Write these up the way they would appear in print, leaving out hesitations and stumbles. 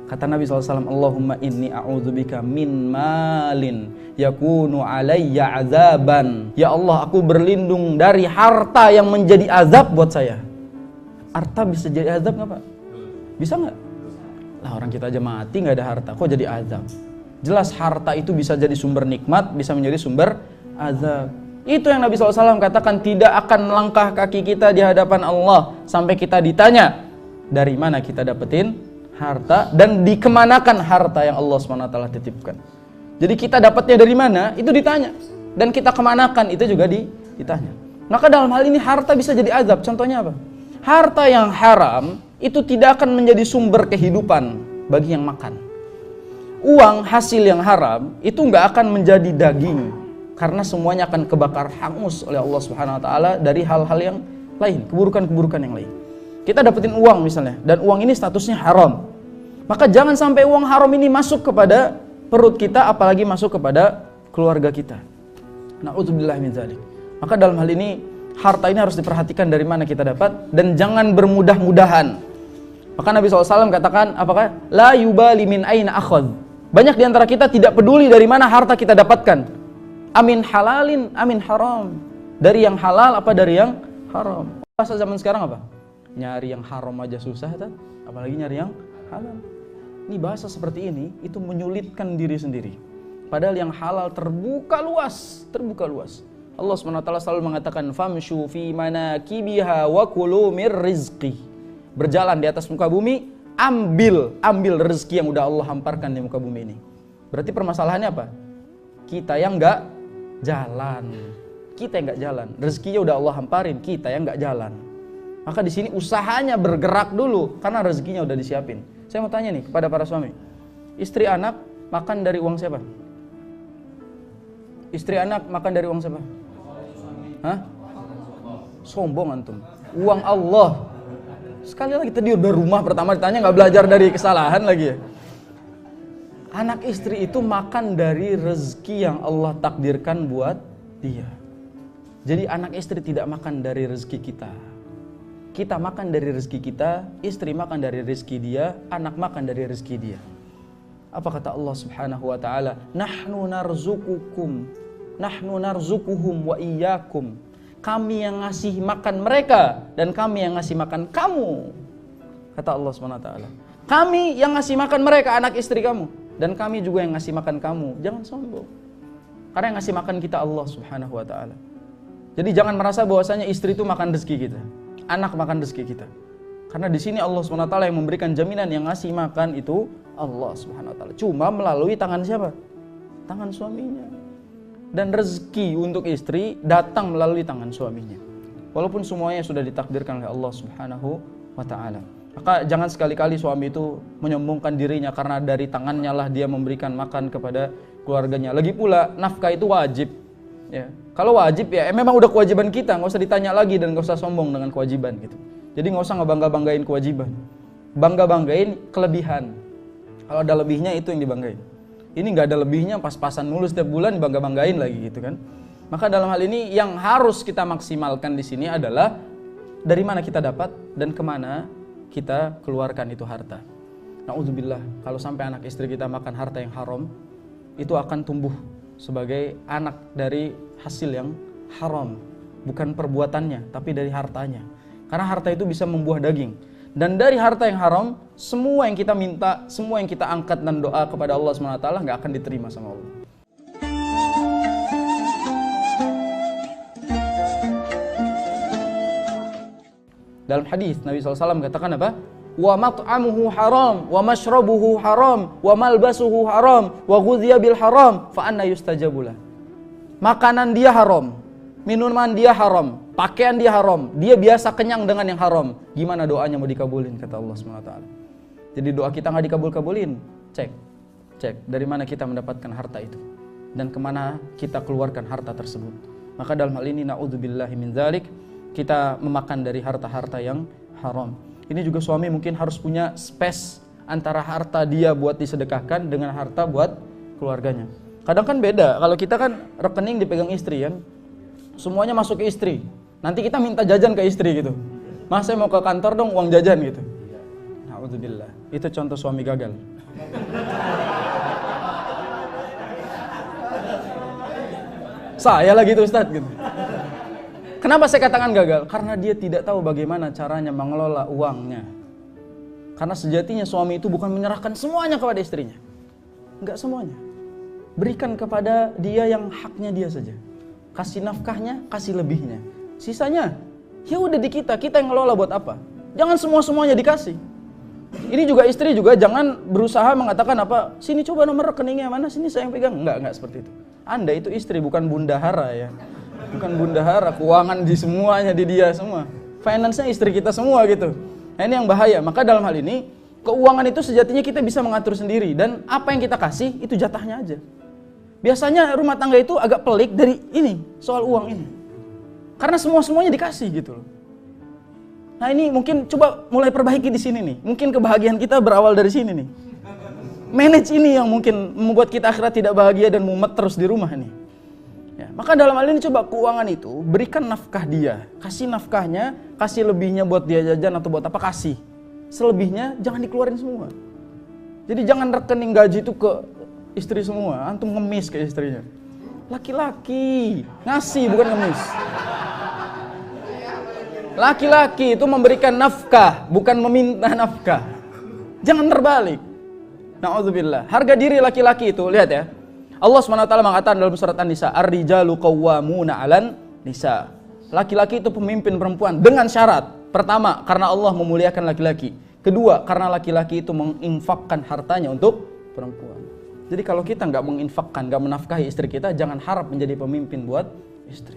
Kata Nabi SAW, Allahumma inni a'udzubika min malin yakunu alayya azaban. Ya Allah, aku berlindung dari harta yang menjadi azab buat saya. Harta bisa jadi azab nggak Pak? Bisa nggak? Lah orang kita aja mati nggak ada harta, kok jadi azab? Jelas harta itu bisa jadi sumber nikmat, bisa menjadi sumber azab. Itu yang Nabi SAW katakan, tidak akan melangkah kaki kita di hadapan Allah sampai kita ditanya dari mana kita dapetin harta dan dikemanakan harta yang Allah SWT titipkan. Jadi kita dapatnya dari mana, itu ditanya. Dan kita kemanakan, itu juga ditanya. Maka dalam hal ini harta bisa jadi azab. Contohnya apa? Harta yang haram itu tidak akan menjadi sumber kehidupan bagi yang makan. Uang hasil yang haram itu nggak akan menjadi daging, karena semuanya akan kebakar hangus oleh Allah SWT dari hal-hal yang lain, keburukan-keburukan yang lain. Kita dapetin uang misalnya, dan uang ini statusnya haram. Maka jangan sampai uang haram ini masuk kepada perut kita, apalagi masuk kepada keluarga kita. Na'udzubillah min dzalik. Maka dalam hal ini, harta ini harus diperhatikan dari mana kita dapat, dan jangan bermudah-mudahan. Maka Nabi SAW katakan, apakah? La yubali min aina akhadh. Banyak di antara kita tidak peduli dari mana harta kita dapatkan. Amin halalin, amin haram. Dari yang halal apa dari yang haram. Bahasa zaman sekarang apa? Nyari yang haram aja susah, apalagi nyari yang halal. Ini bahasa seperti ini itu menyulitkan diri sendiri. Padahal yang halal terbuka luas, terbuka luas. Allah SWT selalu mengatakan famshu fi manakibiha wa kulu mir rizqi. Berjalan di atas muka bumi, ambil rezeki yang udah Allah hamparkan di muka bumi ini. Berarti permasalahannya apa? Kita yang enggak jalan. Kita yang enggak jalan. Rezekinya udah Allah hamparin, kita yang enggak jalan. Maka di sini usahanya bergerak dulu karena rezekinya udah disiapin. Saya mau tanya nih kepada para suami. Istri anak makan dari uang siapa? Istri anak makan dari uang siapa? Hah? Sombong antum. Uang Allah. Sekali lagi tadi udah rumah pertama ditanya nggak belajar dari kesalahan lagi ya. Anak istri itu makan dari rezeki yang Allah takdirkan buat dia. Jadi anak istri tidak makan dari rezeki kita. Kita makan dari rezeki kita, istri makan dari rezeki dia, anak makan dari rezeki dia. Apa kata Allah Subhanahu wa taala? Nahnu narzukuhum wa iyyakum. Kami yang ngasih makan mereka dan kami yang ngasih makan kamu. Kata Allah Subhanahu wa taala. Kami yang ngasih makan mereka, anak istri kamu, dan kami juga yang ngasih makan kamu. Jangan sombong. Karena yang ngasih makan kita Allah Subhanahu wa taala. Jadi jangan merasa bahwasanya istri itu makan rezeki kita. Anak makan rezeki kita. Karena di sini Allah SWT yang memberikan jaminan, yang ngasih makan itu Allah SWT. Cuma melalui tangan siapa? Tangan suaminya. Dan rezeki untuk istri datang melalui tangan suaminya. Walaupun semuanya sudah ditakdirkan oleh Allah Subhanahu wa taala. Maka jangan sekali-kali suami itu menyombongkan dirinya karena dari tangannya lah dia memberikan makan kepada keluarganya. Lagi pula nafkah itu wajib. Ya. Kalau wajib ya memang udah kewajiban kita, nggak usah ditanya lagi dan nggak usah sombong dengan kewajiban gitu. Jadi nggak usah ngebangga-banggain kewajiban, bangga-banggain kelebihan. Kalau ada lebihnya itu yang dibanggain. Ini nggak ada lebihnya, pas-pasan mulu setiap bulan bangga-banggain lagi gitu kan. Maka dalam hal ini yang harus kita maksimalkan di sini adalah dari mana kita dapat dan kemana kita keluarkan itu harta. Na'udzubillah, kalau sampai anak istri kita makan harta yang haram, itu akan tumbuh sebagai anak dari hasil yang haram, bukan perbuatannya tapi dari hartanya. Karena harta itu bisa membuah daging, dan dari harta yang haram semua yang kita minta, semua yang kita angkat dan doa kepada Allah SWT nggak akan diterima sama Allah. Dalam hadis Nabi SAW katakan apa? Wa mat'amuhu haram, wa mashrabuhu haram, wa malbasuhu haram, wa ghudhiya bil haram, fa anna yustajabulah. Makanan dia haram, minuman dia haram, pakaian dia haram, dia biasa kenyang dengan yang haram. Gimana doanya mau dikabulin kata Allah SWT. Jadi doa kita nggak dikabul-kabulin. Cek dari mana kita mendapatkan harta itu dan kemana kita keluarkan harta tersebut. Maka dalam hal ini na'udzubillahi min dzalik, kita memakan dari harta-harta yang haram. Ini juga suami mungkin harus punya space antara harta dia buat disedekahkan dengan harta buat keluarganya. Kadang kan beda, kalau kita kan rekening dipegang istri kan, semuanya masuk ke istri. Nanti kita minta jajan ke istri gitu. Mas, saya mau ke kantor dong, uang jajan gitu. Na'udzubillah. Itu contoh suami gagal. Saya lagi tuh Ustaz gitu. Kenapa saya katakan gagal? Karena dia tidak tahu bagaimana caranya mengelola uangnya. Karena sejatinya suami itu bukan menyerahkan semuanya kepada istrinya. Enggak semuanya. Berikan kepada dia yang haknya dia saja. Kasih nafkahnya, kasih lebihnya. Sisanya, ya udah di kita yang ngelola buat apa? Jangan semua-semuanya dikasih. Ini juga istri juga jangan berusaha mengatakan apa, sini coba nomor rekeningnya mana, sini saya yang pegang. Enggak seperti itu. Anda itu istri, bukan bundahara ya. Bukan bundahara, keuangan di semuanya di dia semua. Finance-nya istri kita semua gitu. Nah ini yang bahaya. Maka dalam hal ini, keuangan itu sejatinya kita bisa mengatur sendiri. Dan apa yang kita kasih, itu jatahnya aja. Biasanya rumah tangga itu agak pelik dari ini, soal uang ini. Karena semua-semuanya dikasih gitu loh. Nah ini mungkin coba mulai perbaiki di sini nih. Mungkin kebahagiaan kita berawal dari sini nih. Manage ini yang mungkin membuat kita akhirnya tidak bahagia dan mumet terus di rumah nih. Ya, maka dalam hal ini coba keuangan itu berikan nafkah dia, kasih nafkahnya, kasih lebihnya buat dia jajan atau buat apa kasih. Selebihnya jangan dikeluarin semua. Jadi jangan rekening gaji itu ke istri semua, antum ngemis ke istrinya. Laki-laki ngasih bukan ngemis. Laki-laki itu memberikan nafkah bukan meminta nafkah. Jangan terbalik. Na'udzubillah. Harga diri laki-laki itu lihat ya. Allah SWT mengatakan dalam surat An-Nisa, Ar-rijalu qawwamuna 'alan nisa. Laki-laki itu pemimpin perempuan dengan syarat. Pertama, karena Allah memuliakan laki-laki. Kedua, karena laki-laki itu menginfakkan hartanya untuk perempuan. Jadi kalau kita nggak menginfakkan, nggak menafkahi istri kita, jangan harap menjadi pemimpin buat istri.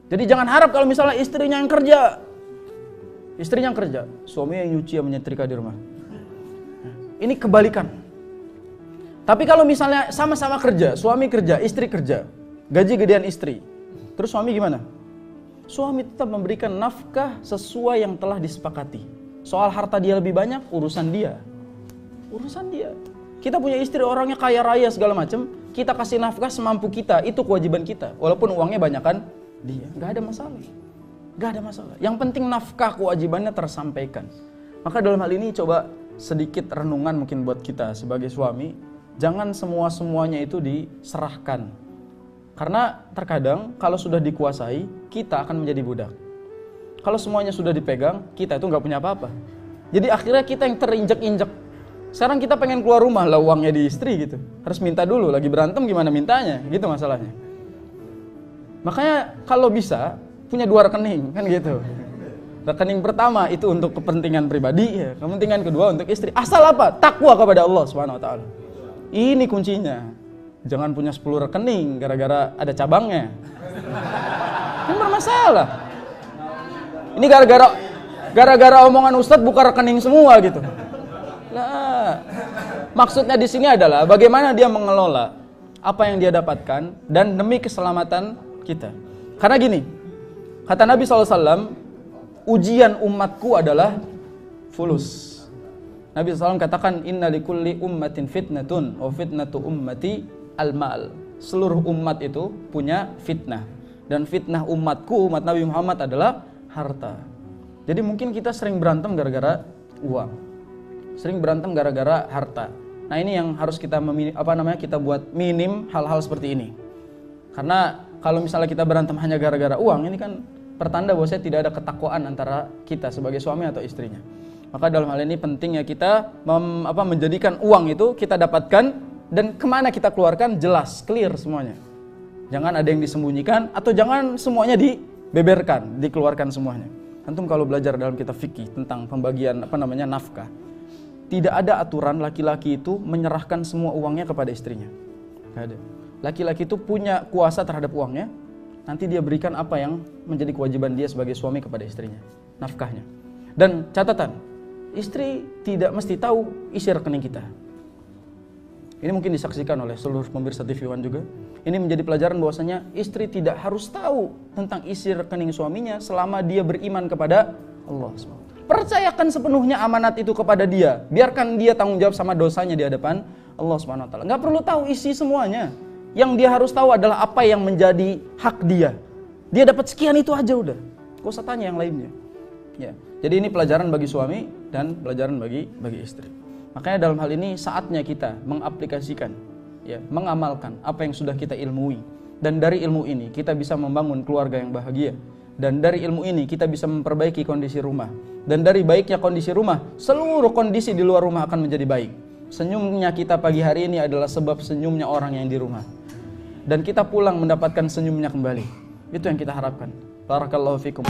Jadi jangan harap kalau misalnya istrinya yang kerja, suaminya yang nyuci, yang menyetrika di rumah. Ini kebalikan. Tapi kalau misalnya sama-sama kerja, suami kerja, istri kerja, gaji gedean istri, terus suami gimana? Suami tetap memberikan nafkah sesuai yang telah disepakati. Soal harta dia lebih banyak, urusan dia. Kita punya istri orangnya kaya raya segala macam, kita kasih nafkah semampu kita, itu kewajiban kita. Walaupun uangnya banyakan dia, nggak ada masalah. Yang penting nafkah kewajibannya tersampaikan. Maka dalam hal ini coba sedikit renungan mungkin buat kita sebagai suami, jangan semuanya itu diserahkan. Karena terkadang kalau sudah dikuasai, kita akan menjadi budak. Kalau semuanya sudah dipegang, kita itu nggak punya apa-apa. Jadi akhirnya kita yang terinjek-injek. Sekarang kita pengen keluar rumah, lah uangnya di istri gitu. Harus minta dulu, lagi berantem gimana mintanya, gitu masalahnya. Makanya kalau bisa punya 2 rekening kan gitu. Rekening pertama itu untuk kepentingan pribadi, ya. Kepentingan kedua untuk istri. Asal apa? Takwa kepada Allah Subhanahu wa taala. Ini kuncinya. Jangan punya 10 rekening gara-gara ada cabangnya. Kan bermasalah. Ini gara-gara omongan Ustadz buka rekening semua gitu. Nah, maksudnya di sini adalah bagaimana dia mengelola apa yang dia dapatkan dan demi keselamatan kita. Karena gini, kata Nabi SAW, ujian umatku adalah fulus. Nabi SAW katakan, inna likulli ummatin fitnatun, wa fitnatu ummati al-mal. Seluruh umat itu punya fitnah. Dan fitnah umatku, umat Nabi Muhammad adalah harta. Jadi mungkin kita sering berantem gara-gara uang. Sering berantem gara-gara harta. Nah ini yang harus kita kita buat minim hal-hal seperti ini. Karena kalau misalnya kita berantem hanya gara-gara uang, ini kan pertanda bahwasanya tidak ada ketakwaan antara kita sebagai suami atau istrinya. Maka dalam hal ini pentingnya kita menjadikan uang itu kita dapatkan dan kemana kita keluarkan jelas, clear semuanya. Jangan ada yang disembunyikan atau jangan semuanya dibeberkan, dikeluarkan semuanya. Antum kalau belajar dalam kitab fikih tentang pembagian nafkah, tidak ada aturan laki-laki itu menyerahkan semua uangnya kepada istrinya. Tidak ada. Laki-laki itu punya kuasa terhadap uangnya, nanti dia berikan apa yang menjadi kewajiban dia sebagai suami kepada istrinya, nafkahnya. Dan catatan, istri tidak mesti tahu isi rekening kita. Ini mungkin disaksikan oleh seluruh pemirsa TV One juga. Ini menjadi pelajaran bahwasanya istri tidak harus tahu tentang isi rekening suaminya selama dia beriman kepada Allah SWT. Percayakan sepenuhnya amanat itu kepada dia. Biarkan dia tanggung jawab sama dosanya di hadapan Allah SWT. Nggak perlu tahu isi semuanya. Yang dia harus tahu adalah apa yang menjadi hak dia. Dia dapat sekian itu aja udah. Gak usah tanya yang lainnya. Ya. Jadi ini pelajaran bagi suami dan pelajaran bagi istri. Makanya dalam hal ini saatnya kita mengaplikasikan, ya, mengamalkan apa yang sudah kita ilmui. Dan dari ilmu ini kita bisa membangun keluarga yang bahagia. Dan dari ilmu ini kita bisa memperbaiki kondisi rumah. Dan dari baiknya kondisi rumah, seluruh kondisi di luar rumah akan menjadi baik. Senyumnya kita pagi hari ini adalah sebab senyumnya orang yang di rumah. Dan kita pulang mendapatkan senyumnya kembali. Itu yang kita harapkan. Barakallahu fikum.